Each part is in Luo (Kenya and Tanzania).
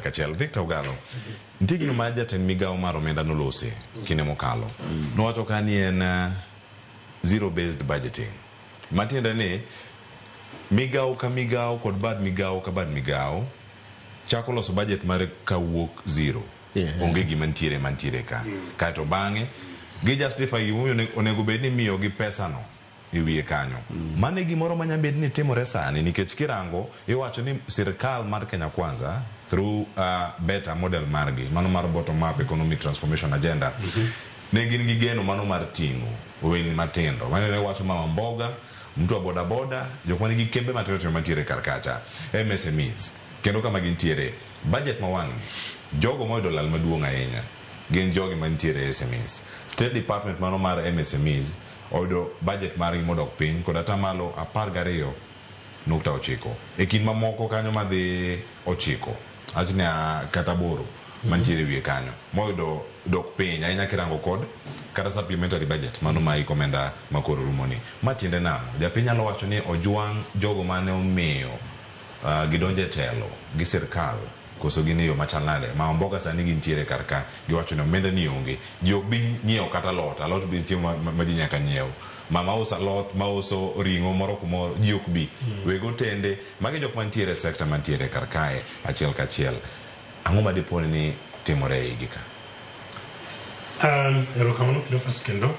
kachiel. Victor Ogalo, ntigino ma jatend migao mar omenda nolose kinde mokalo. Nowacho ka ni en zero based budgeting. Matiende ni migao ka migao kod bad migao ka bad migao chako loso budget mare kawuok zero. Onge gima mantiere ka. Kato bang'e gi justify gimomiyo onego bed ni miyo gi pesa no e wiye kanyo. Mane gimoro manya bed ni timore sani nikech kirango iwacho ni sirkal mar Kenya Kwanza through better model margi mano mar bottom up economic transformation agenda ne gin gi geno mano mar tingo oweni matindo. Mane ne wacho mama mboga, mtu wa boda boda, jok mane gi kembe matindo mantiere karkacha, MSMEs. Kendo kama gintiere budget mawang'ni jogo moyudo lal maduong' ahinya gin jogi mantiere SMEs. State Department mano mar MSMEs oyudo budget margi modok piny kod atamalo 12.9 e kind mamoko kanyo madhi 9 achne kata boro mantiere wiye kanyo moyudo dok piny ahinya kirango kod kata supplementary budget mano ma ikomenda makoro rumoni. Matiende namo japiny nyalo wacho ni ojwang' jogo mane omiyo gidonje telo gi sirkal koso giniyo machalnade ma mboga sani gintiere karka giwacho ni omenda ni onge jok bi nyiew kata lot bi chiemo ma ji nyaka nyiew mama usa lot ma uso ringo moro kumoro ji ok bi wego tende magi jok mantiere sector mantiere karkae achiel kachiel. Ang'o ma diponi ni timore e higi ka? Erokamano Cleophas kendo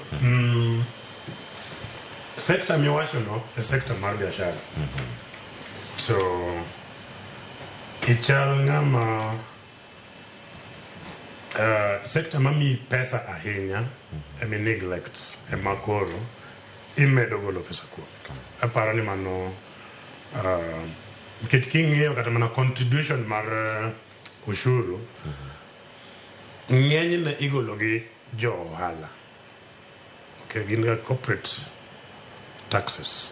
sector miwacho no e sector mar biashara. So ichal ng'ama sector mami pesa ahinya emi neglect ema koro imedo golo pesa kuom. Aparo ni mano nikech king'iyo kata mana contribution mar ushuru ng'enyne igolo gi jo ohala. Okay, gin ga corporate taxes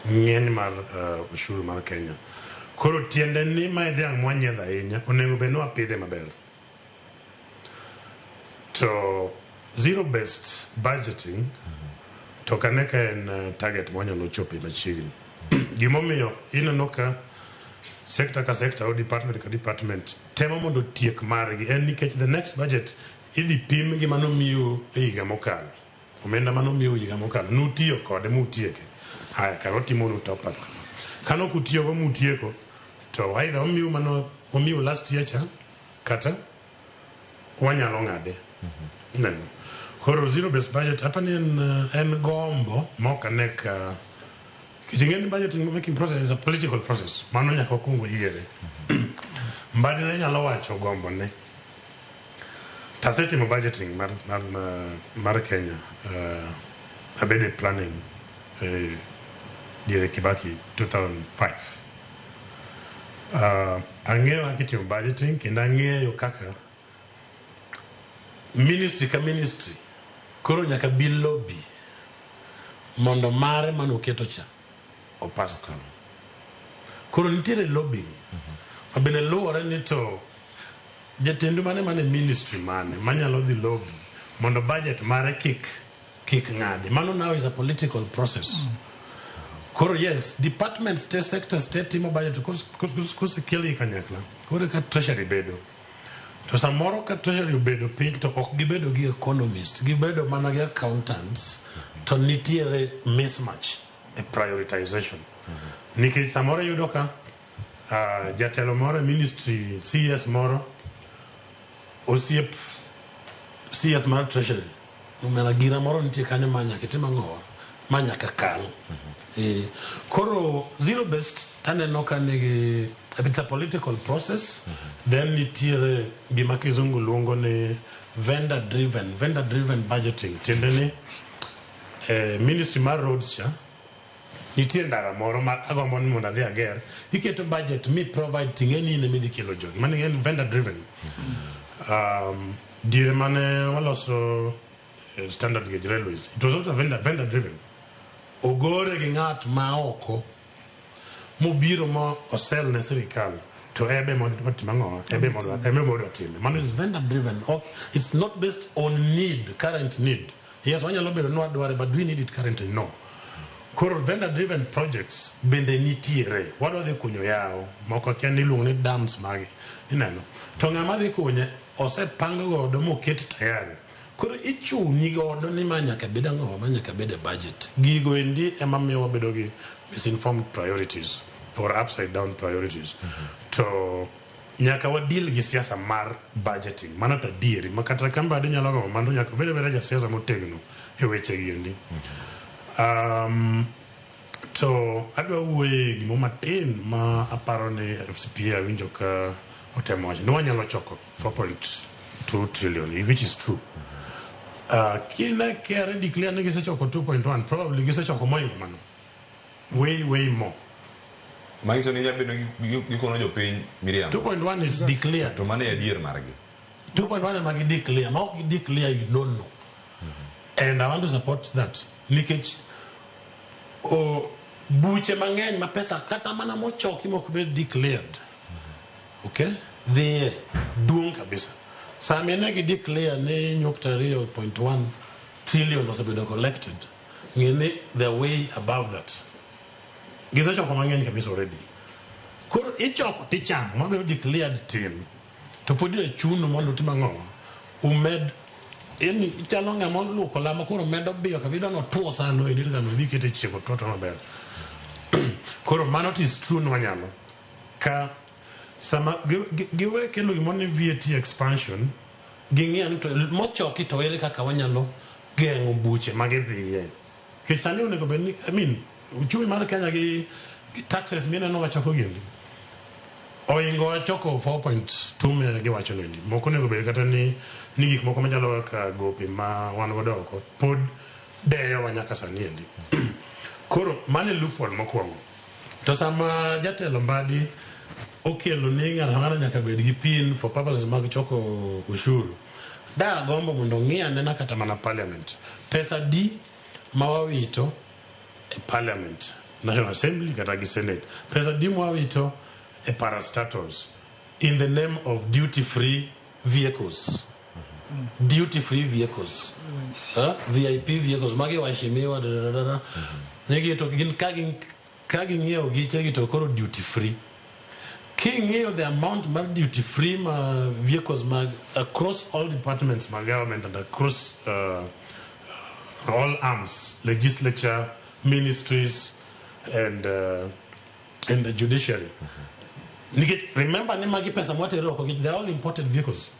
ng'eny mar ushuru mar Kenya. Koro tiende ni ma dhiang' mwanyiedho ahinya onego bed ni wapidhe maber. To zero based budgeting to kaneka en target mwanyalo chope machiegni. Gimomiyo ineno ka sector ka sector o department ka department temo mondo tiek margi en nikech the next budget idhi pim gi mano miyo e higa mokalo. Omenda mano miyo higa mokalo nutiyo kode mutieke. Haya karo timo no top up. Kano kutiyo go mutieko to either omiyo mano omiyo last year cha kata wanyalo ng'ade. Neno. Koro zero based budget hapa ni en gombo moka neka kijingeni budgeting making process is a political process. Mano nyaka kungo igere. Mbadi ne nyalo wacho gombo ne. Tasetimo budgeting mar Kenya abede planning dire Kibaki 2005. Ang'eyo akitimo budgeting kendo ang'eyo kaka ministry ka ministry koro nyaka bi lobby mondo mare mano keto cha o pascal. Koro nitiere lobbying. Abene luwore ni to jatendu mane ministry mane manyalo dhi lobby mondo budget mare kik ng'adi. Mano now is a political process. Koro yes, department, state sector, state timo budget kose keli kanyakla. Koro ka treasury bedo. To samoro ka treasury bedo piny to ok gibedo gi economist, gibedo mana gi accountants to nitiere mismatch e prioritization. Nikech samoro yudo ka jatelo moro ministry CS moro osiep CS mar treasury. Umena gira moro nitie kanyo manya kitima ng'owa manya kakal. Koro zero based aneno ka nigi it's a political process. Then nitiere gima kizungu luongo ni vendor driven budgeting. Tiende ni ministry mar roads cha nitiere ndara moro mar agombo ni mondo adhi ager iketo budget mi provide ting'eni ne midhi kelo jogi. Mano en vendor driven. Dire mane waloso standard gauge railways, it was also vendor driven. Ogore gi ng'at ma oko mobiro mo osel ne sirikal to ebe mondo otimang'o ebe mondo otime. Mano is vendor driven. It's not based on need, current need. Yes, wanyalo bedo no adware, but do we need it currently? No. Koro vendor driven projects bende nitiere. Wadwa dhi kunyo yao moko kia niluongo ni dams magi. Ineno. To ng'ama dhi kunye osepang godo moket tayari. Koro ichuni godo ni ma nyaka bed ang'o, ma nyaka bed budget. Gigo endi ema miyo wabedo gi misinformed priorities or upside down priorities. To nyaka wadil gi siasa mar budgeting. Mano ta dieri makata kamba adi nyalo gomo mano nyaka bed ja siasa motegno e weche gi endi. To adwa wuoye gimo matin ma aparo ni FCPA winjo ka otemo wacho ni wanyalo choko 4.2 trillion, which is true. Kina kere declare ni gisechoko 2.1, probably gisechoko moingo mano. Way more. Mangiso ni jabedo gikono jopiny Miriam. 2.1 is declared. To mane adier margi. 2.1 is magi declare. Ma ok declare, you don't know. And I want to support that. Nikech buche mang'eny ma pesa kata mana mochoki mok bed declared. Okay? They duong kabisa. Sami negi declare ne nyukta 0.1 trillion osebedo collected. Ngene the way above that. Gisechoko mang'eny kabisa already. Koro ichoko tichamo ma bero declared tin. To podi e chuno mondo timang'o. Umed eni ichalo ng'ama luoko lama koro medo biyo kabida no tuo sano edito kano dhi kete chieko toto maber. Koro mano is true no wanyalo. Ka sama giwe kelo gimoro ni VAT expansion ging'ian to mochoki to ere kaka wanyalo geng'o buche magidhiye. Kech sani onego bed ni, I mean, uchumi mar Kenya gi taxes mineno wachoko gindi. Oingo wachoko 4.2 me giwacho nendi. Moko nego bed kata ni gik moko manyalo ka gopi ma wan godo oko. Pod deyo wanyaka sani endi. Koro mane loophole mokwongo. To sama jatelo Mbadi okelo ni ng'ato nyaka bed gi pin for purposes mag choko ushuru. Da gombo mondo ng'iane na kata mana parliament. Pesa di mawawito e parliament, National Assembly kata gi Senate. Pesa di mawawito e parastatals in the name of duty-free vehicles. Duty-free vehicles. VIP vehicles. Magi washimiwa da. Negi to gin kagi ng'iewo giche gi to koro duty-free. King the amount of duty-free vehicles across all departments of government and across all arms, legislature, ministries, and the judiciary. Remember, they're all imported vehicles.